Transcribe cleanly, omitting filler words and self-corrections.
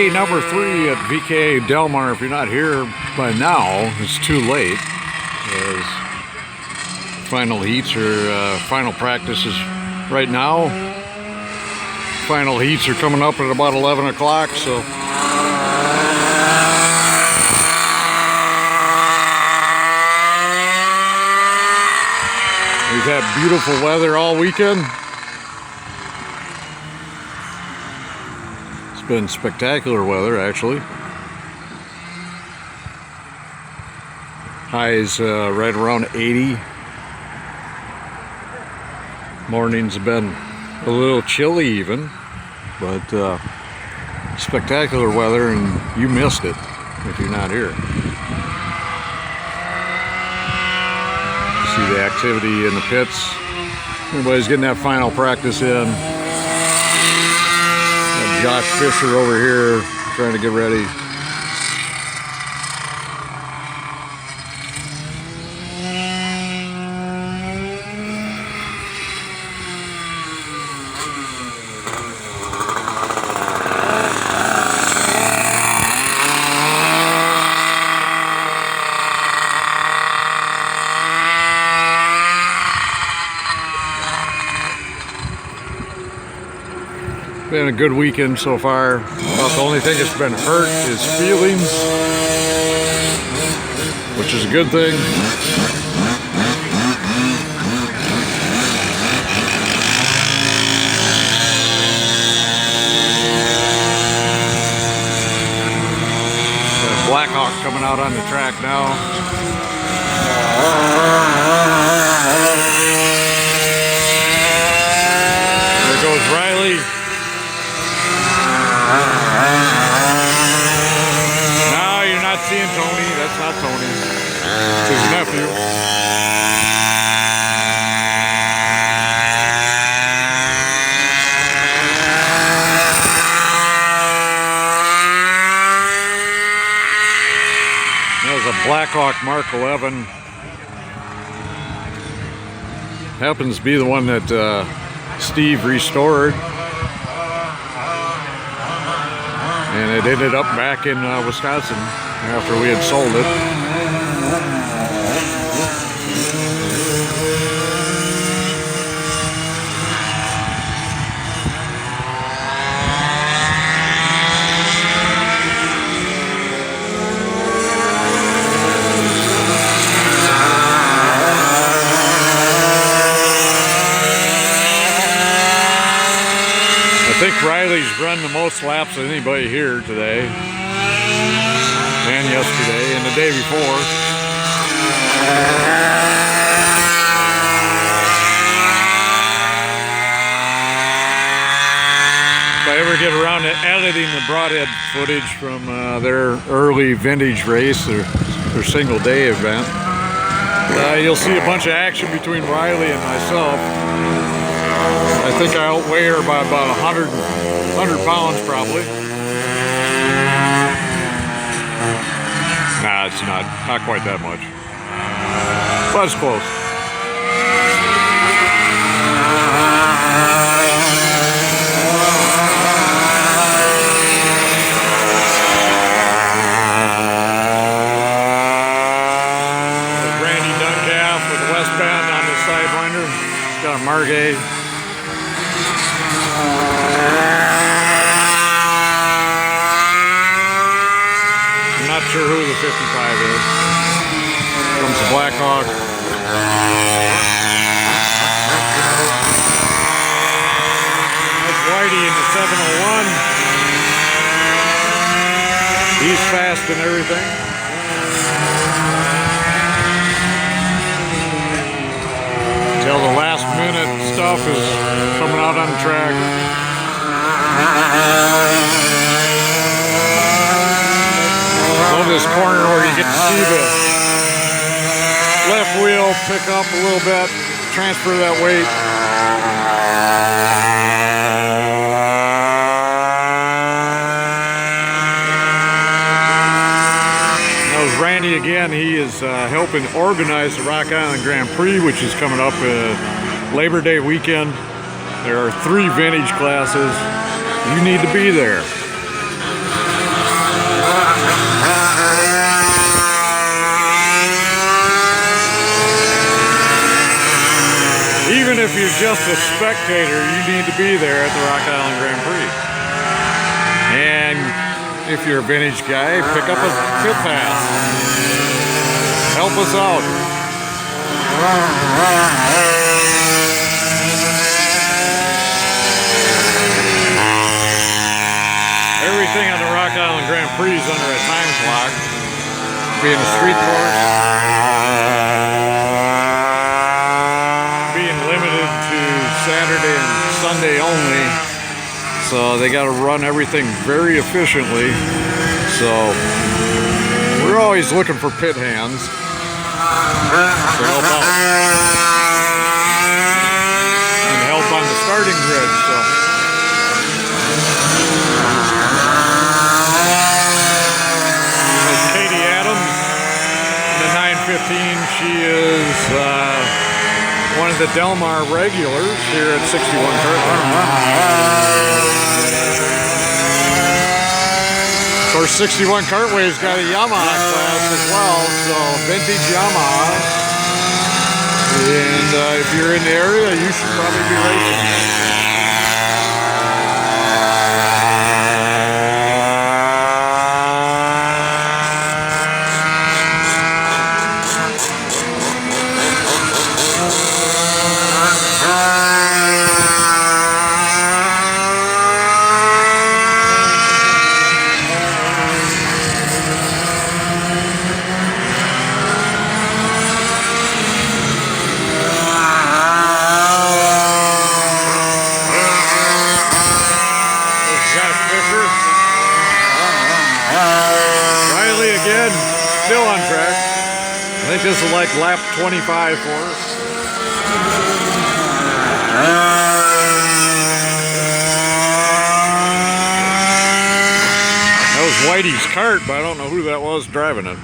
Day number 3 at VKA Delmar. If you're not here by now, it's too late. As final heats or final practices right now. Final heats are coming up at about 11 o'clock, so we've had beautiful weather all weekend. It's been spectacular weather, actually. Highs right around 80. Mornings have been a little chilly even, but spectacular weather, and you missed it if you're not here. See the activity in the pits. Everybody's getting that final practice in. Got Josh Fisher over here trying to get ready. Been a good weekend so far. About the only thing that's been hurt is feelings, which is a good thing. Got Blackhawk coming out on the track now. There goes Riley. No, you're not seeing Tony. That's not Tony. It's his nephew. That was a Blackhawk Mark 11. Happens to be the one that Steve restored. And it ended up back in Wisconsin after we had sold it. I think Riley's run the most laps of anybody here today, and yesterday, and the day before. If I ever get around to editing the broadhead footage from their early vintage race, their single day event, you'll see a bunch of action between Riley and myself. I think I outweigh her by about 100 pounds probably. Nah, it's not quite that much. But it's close. Randy Duncalf with the West Bend on the sidewinder. He's got a Margay. I'm not sure who the 55 is. Comes the Blackhawk. That's Whitey in the 701. He's fast and everything. Till the last minute stuff is coming out on the track. Love this corner where you get to see the left wheel pick up a little bit, transfer that weight. That was Randy again. He is helping organize the Rock Island Grand Prix, which is coming up Labor Day weekend. There are 3 vintage classes. You need to be there. even if you're just a spectator, you need to be there at the Rock Island Grand Prix. And if you're a vintage guy, pick up a pit pass. Help us out. Everything on the Rock Island Grand Prix is under a time clock, being a street course, being limited to Saturday and Sunday only, so they got to run everything very efficiently. So we're always looking for pit hands to help out and help on the starting grid. So she is one of the Delmar regulars here at 61 Kartway. Of course, 61 Kartway's got a Yamaha class as well, so vintage Yamaha. And if you're in the area, you should probably be racing. Riley again, still on track. I think this is like lap 25 for us. That was Whitey's kart, but I don't know who that was driving it.